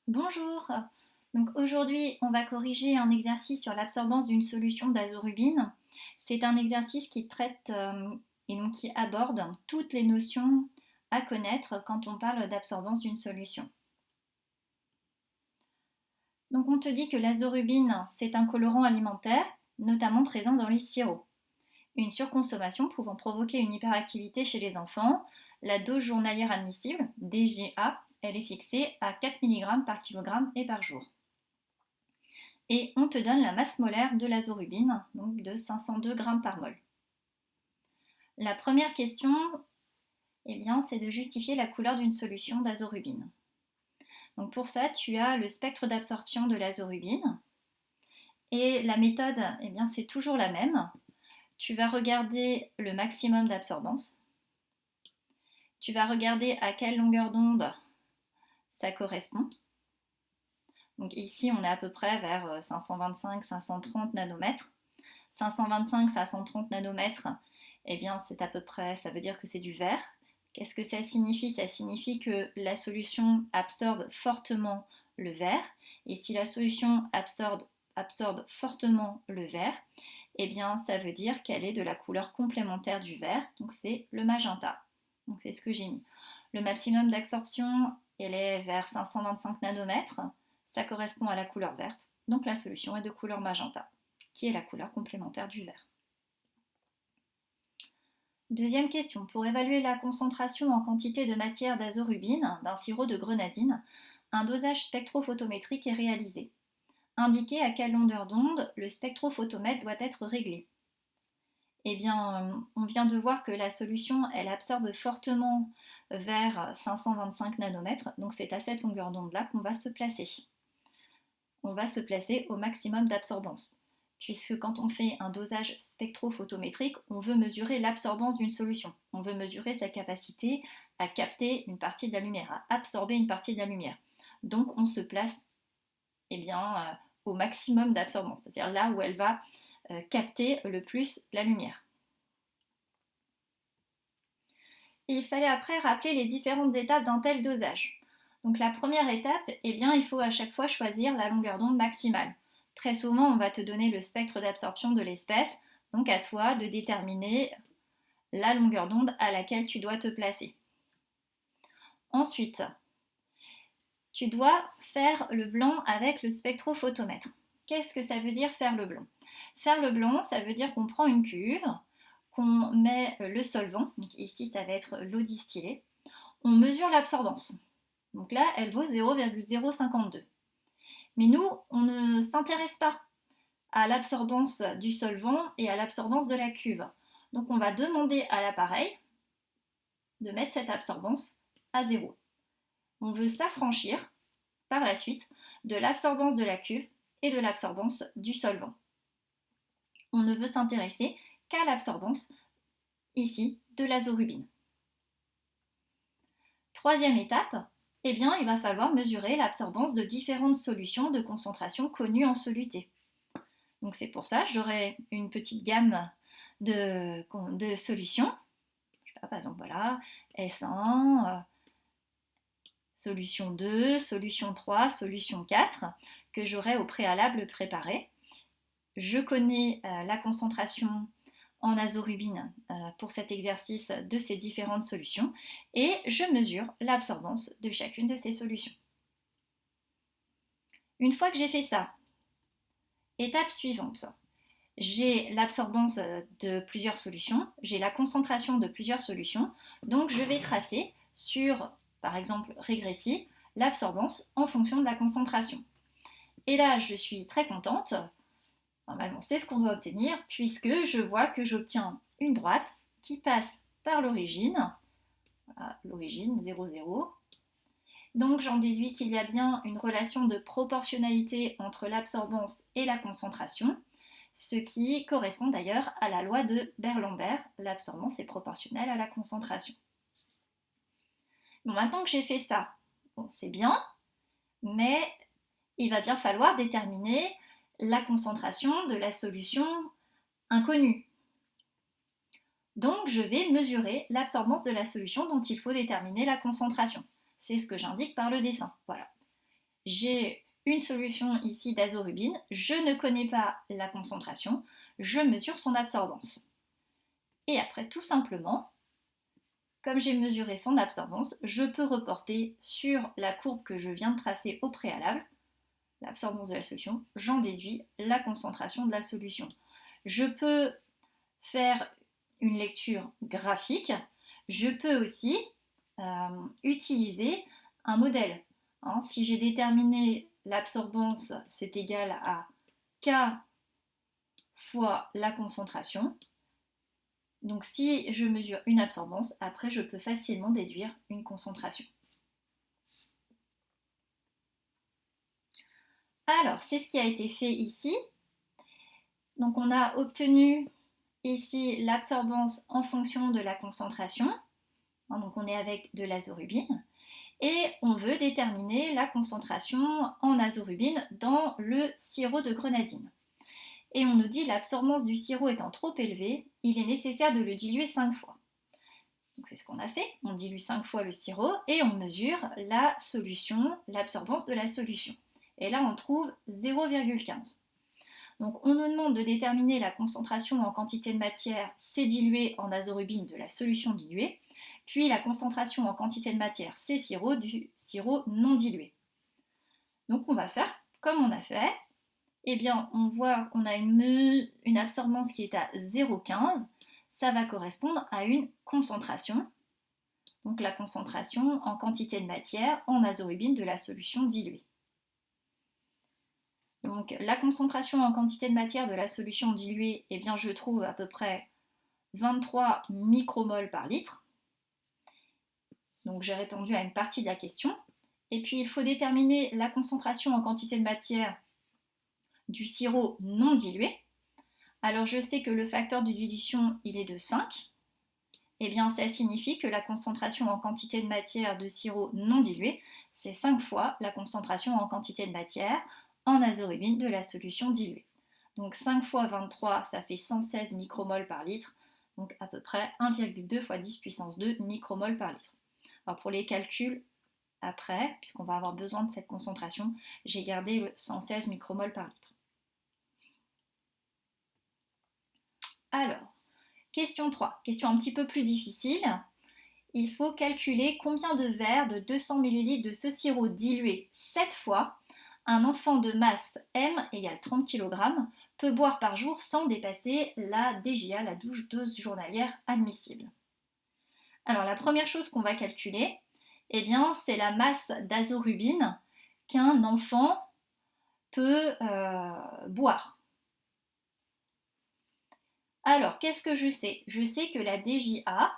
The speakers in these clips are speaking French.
Bonjour. Donc aujourd'hui, on va corriger un exercice sur l'absorbance d'une solution d'azorubine. C'est un exercice qui traite et donc qui aborde toutes les notions à connaître quand on parle d'absorbance d'une solution. Donc on te dit que l'azorubine, c'est un colorant alimentaire, notamment présent dans les sirops. Une surconsommation pouvant provoquer une hyperactivité chez les enfants. La dose journalière admissible, DGA, elle est fixée à 4 mg par kg et par jour. Et on te donne la masse molaire de l'azorubine, donc de 502 g par mol. La première question, c'est de justifier la couleur d'une solution d'azorubine. Donc pour ça, tu as le spectre d'absorption de l'azorubine. Et la méthode, c'est toujours la même. Tu vas regarder le maximum d'absorbance. Tu vas regarder à quelle longueur d'onde ça correspond. Donc ici, on est à peu près vers 525-530 nanomètres. 525-530 nanomètres, c'est à peu près, ça veut dire que c'est du vert. Qu'est-ce que ça signifie? Ça signifie que la solution absorbe fortement le vert. Et si la solution absorbe fortement le vert, ça veut dire qu'elle est de la couleur complémentaire du vert. Donc c'est le magenta. Donc c'est ce que j'ai mis. Le maximum d'absorption, elle est vers 525 nanomètres. Ça correspond à la couleur verte. Donc la solution est de couleur magenta, qui est la couleur complémentaire du vert. Deuxième question. Pour évaluer la concentration en quantité de matière d'azorubine d'un sirop de grenadine, un dosage spectrophotométrique est réalisé. Indiquez à quelle longueur d'onde le spectrophotomètre doit être réglé. On vient de voir que la solution, elle absorbe fortement vers 525 nanomètres, donc c'est à cette longueur d'onde-là qu'on va se placer. On va se placer au maximum d'absorbance, puisque quand on fait un dosage spectrophotométrique, on veut mesurer l'absorbance d'une solution. On veut mesurer sa capacité à capter une partie de la lumière, à absorber une partie de la lumière. Donc on se place au maximum d'absorbance, c'est-à-dire là où elle va capter le plus la lumière. Et il fallait après rappeler les différentes étapes d'un tel dosage. Donc la première étape, il faut à chaque fois choisir la longueur d'onde maximale. Très souvent, on va te donner le spectre d'absorption de l'espèce, donc à toi de déterminer la longueur d'onde à laquelle tu dois te placer. Ensuite, tu dois faire le blanc avec le spectrophotomètre. Qu'est-ce que ça veut dire faire le blanc? Faire le blanc, ça veut dire qu'on prend une cuve, qu'on met le solvant, donc ici ça va être l'eau distillée, on mesure l'absorbance. Donc là, elle vaut 0,052. Mais nous, on ne s'intéresse pas à l'absorbance du solvant et à l'absorbance de la cuve. Donc on va demander à l'appareil de mettre cette absorbance à 0. On veut s'affranchir par la suite de l'absorbance de la cuve et de l'absorbance du solvant. On ne veut s'intéresser qu'à l'absorbance ici de l'azorubine. Troisième étape, il va falloir mesurer l'absorbance de différentes solutions de concentration connues en soluté. Donc c'est pour ça, j'aurai une petite gamme de solutions. Par exemple, voilà, S1, solution 2, solution 3, solution 4, que j'aurai au préalable préparé. Je connais la concentration en azorubine pour cet exercice de ces différentes solutions et je mesure l'absorbance de chacune de ces solutions. Une fois que j'ai fait ça, étape suivante, j'ai l'absorbance de plusieurs solutions, j'ai la concentration de plusieurs solutions, donc je vais tracer sur, par exemple, régressi, l'absorbance en fonction de la concentration. Et là, je suis très contente. Normalement, c'est ce qu'on doit obtenir, puisque je vois que j'obtiens une droite qui passe par l'origine, voilà, l'origine 0, 0. Donc j'en déduis qu'il y a bien une relation de proportionnalité entre l'absorbance et la concentration, ce qui correspond d'ailleurs à la loi de Beer-Lambert, l'absorbance est proportionnelle à la concentration. Bon, maintenant que j'ai fait ça, c'est bien, mais il va bien falloir déterminer la concentration de la solution inconnue. Donc je vais mesurer l'absorbance de la solution dont il faut déterminer la concentration. C'est ce que j'indique par le dessin. Voilà. j'ai une solution ici d'azorubine, je ne connais pas la concentration, je mesure son absorbance. Et après, tout simplement, comme j'ai mesuré son absorbance, je peux reporter sur la courbe que je viens de tracer au préalable, l'absorbance de la solution, j'en déduis la concentration de la solution. Je peux faire une lecture graphique, je peux aussi utiliser un modèle. Si j'ai déterminé l'absorbance, c'est égal à K fois la concentration. Donc si je mesure une absorbance, après je peux facilement déduire une concentration. Alors, c'est ce qui a été fait ici. Donc on a obtenu ici l'absorbance en fonction de la concentration. Donc on est avec de l'azorubine. Et on veut déterminer la concentration en azorubine dans le sirop de grenadine. Et on nous dit l'absorbance du sirop étant trop élevée, il est nécessaire de le diluer 5 fois. Donc c'est ce qu'on a fait, on dilue 5 fois le sirop et on mesure la solution, l'absorbance de la solution. Et là on trouve 0,15. Donc on nous demande de déterminer la concentration en quantité de matière C diluée en azorubine de la solution diluée, puis la concentration en quantité de matière C sirop du sirop non dilué. Donc on va faire comme on a fait. Eh bien, on voit qu'on a une absorbance qui est à 0,15. Ça va correspondre à une concentration. Donc la concentration en quantité de matière en azorubine de la solution diluée. Donc la concentration en quantité de matière de la solution diluée, eh bien, je trouve à peu près 23 micromoles par litre. Donc j'ai répondu à une partie de la question. Et puis il faut déterminer la concentration en quantité de matière du sirop non dilué. Alors je sais que le facteur de dilution il est de 5. Eh bien ça signifie que la concentration en quantité de matière de sirop non dilué, c'est 5 fois la concentration en quantité de matière en azorubine de la solution diluée. Donc 5 fois 23, ça fait 116 micromoles par litre, donc à peu près 1,2 fois 10 puissance 2 micromoles par litre. Alors pour les calculs, après, puisqu'on va avoir besoin de cette concentration, j'ai gardé le 116 micromoles par litre. Alors, question 3, question un petit peu plus difficile. Il faut calculer combien de verres de 200 ml de ce sirop dilué 7 fois un enfant de masse M égale 30 kg peut boire par jour sans dépasser la DJA, la dose journalière admissible. Alors la première chose qu'on va calculer, eh bien, c'est la masse d'azorubine qu'un enfant peut boire. Alors, qu'est-ce que je sais? Je sais que la DJA,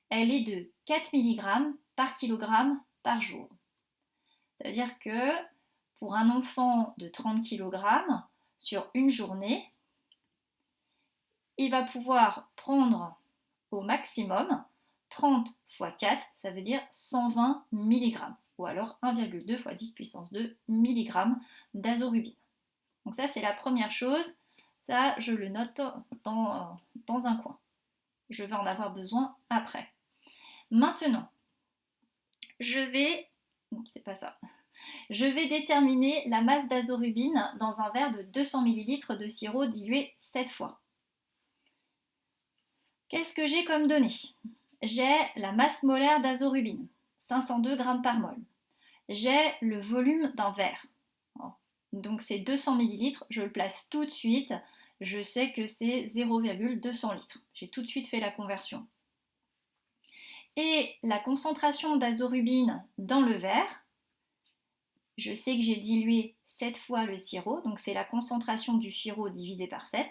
elle est de 4 mg par kilogramme par jour. Ça veut dire que pour un enfant de 30 kg, sur une journée, il va pouvoir prendre au maximum 30 fois 4, ça veut dire 120 mg, ou alors 1,2 fois 10 puissance 2 mg d'azorubine. Donc ça, c'est la première chose. Ça, je le note dans un coin. Je vais en avoir besoin après. Maintenant, je vais déterminer la masse d'azorubine dans un verre de 200 ml de sirop dilué 7 fois. Qu'est-ce que j'ai comme donnée? J'ai la masse molaire d'azorubine, 502 g par mol. J'ai le volume d'un verre. Donc c'est 200 ml, je le place tout de suite. Je sais que c'est 0,200 litres. J'ai tout de suite fait la conversion. Et la concentration d'azorubine dans le verre, je sais que j'ai dilué 7 fois le sirop, donc c'est la concentration du sirop divisé par 7,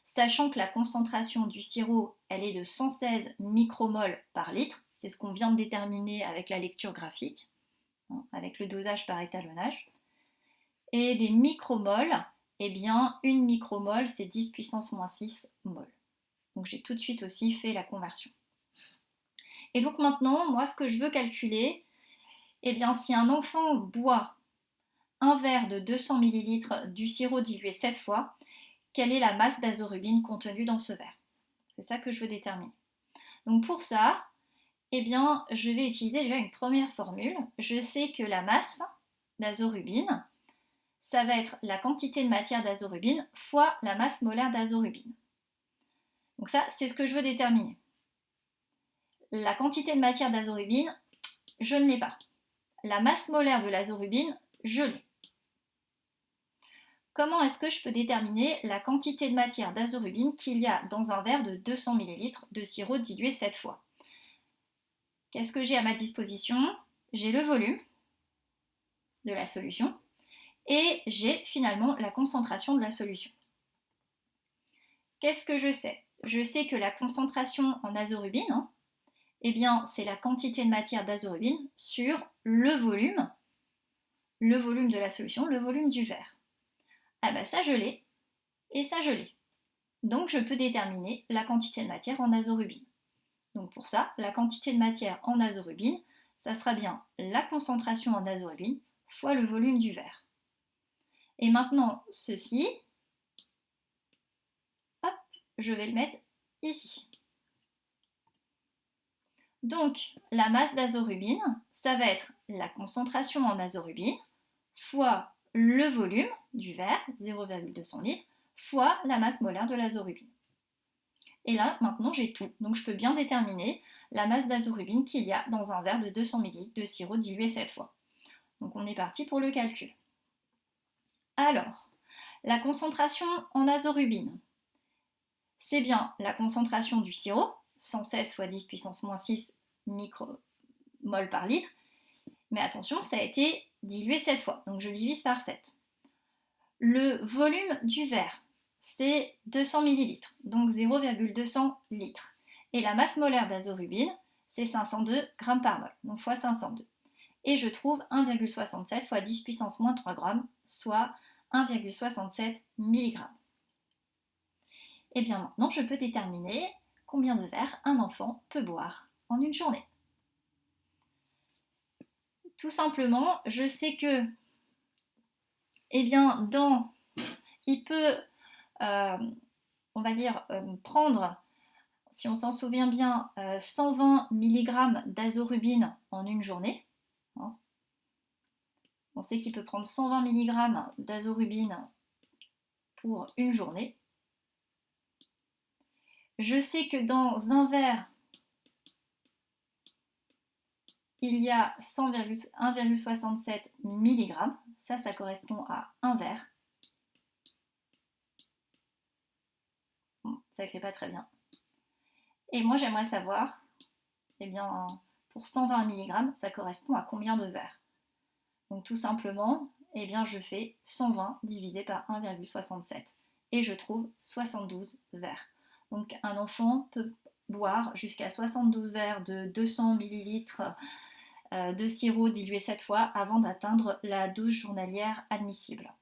sachant que la concentration du sirop, elle est de 116 micromoles par litre, c'est ce qu'on vient de déterminer avec la lecture graphique, avec le dosage par étalonnage. Et des micromoles, eh bien, une micromole, c'est 10 puissance moins 6 mol. Donc j'ai tout de suite aussi fait la conversion. Et donc maintenant, moi, ce que je veux calculer, eh bien, si un enfant boit un verre de 200 ml du sirop dilué 7 fois, quelle est la masse d'azorubine contenue dans ce verre? C'est ça que je veux déterminer. Donc pour ça, eh bien, je vais utiliser déjà une première formule. Je sais que la masse d'azorubine, ça va être la quantité de matière d'azorubine fois la masse molaire d'azorubine. Donc ça, c'est ce que je veux déterminer. La quantité de matière d'azorubine, je ne l'ai pas. La masse molaire de l'azorubine, je l'ai. Comment est-ce que je peux déterminer la quantité de matière d'azorubine qu'il y a dans un verre de 200 ml de sirop dilué 7 fois? Qu'est-ce que j'ai à ma disposition? J'ai le volume de la solution et j'ai finalement la concentration de la solution. Qu'est-ce que je sais? Je sais que la concentration en azorubine, eh bien, c'est la quantité de matière d'azorubine sur le volume de la solution, le volume du verre. Ah ben ça je l'ai et ça je l'ai. Donc je peux déterminer la quantité de matière en azorubine. Donc pour ça, la quantité de matière en azorubine, ça sera bien la concentration en azorubine fois le volume du verre. Et maintenant, ceci, hop, je vais le mettre ici. Donc la masse d'azorubine, ça va être la concentration en azorubine fois le volume du verre, 0,200 litres, fois la masse molaire de l'azorubine. Et là, maintenant, j'ai tout. Donc, je peux bien déterminer la masse d'azorubine qu'il y a dans un verre de 200 ml de sirop dilué 7 fois. Donc, on est parti pour le calcul. Alors, la concentration en azorubine, c'est bien la concentration du sirop, 116 fois 10 puissance moins 6 micromol par litre. Mais attention, ça a été dilué 7 fois, donc je divise par 7. Le volume du verre, c'est 200 ml, donc 0,200 litres. Et la masse molaire d'azorubine, c'est 502 g par mol, donc fois 502. Et je trouve 1,67 fois 10 puissance moins 3 grammes, soit 1,67 mg. Et bien maintenant, je peux déterminer combien de verres un enfant peut boire en une journée. Tout simplement, je sais que, eh bien, il peut, on va dire, prendre, si on s'en souvient bien, 120 mg d'azorubine en une journée. On sait qu'il peut prendre 120 mg d'azorubine pour une journée. Je sais que dans un verre, il y a 1,67 mg. Ça correspond à un verre. Bon, ça n'écrit pas très bien. Et moi, j'aimerais savoir, eh bien, pour 120 mg, ça correspond à combien de verres? Donc tout simplement, eh bien, je fais 120 divisé par 1,67 et je trouve 72 verres. Donc un enfant peut boire jusqu'à 72 verres de 200 ml de sirop dilué 7 fois avant d'atteindre la dose journalière admissible.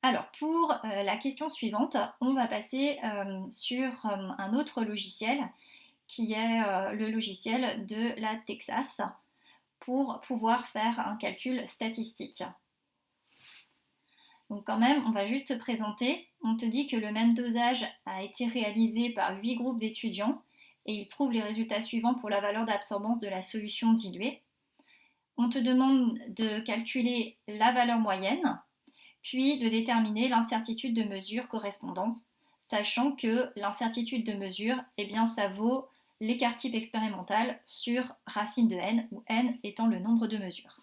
Alors pour la question suivante, on va passer sur un autre logiciel qui est le logiciel de la Texas pour pouvoir faire un calcul statistique. Donc quand même, on va juste présenter. On te dit que le même dosage a été réalisé par 8 groupes d'étudiants et ils trouvent les résultats suivants pour la valeur d'absorbance de la solution diluée. On te demande de calculer la valeur moyenne, puis de déterminer l'incertitude de mesure correspondante, sachant que l'incertitude de mesure, eh bien, ça vaut l'écart type expérimental sur racine de n, où n étant le nombre de mesures.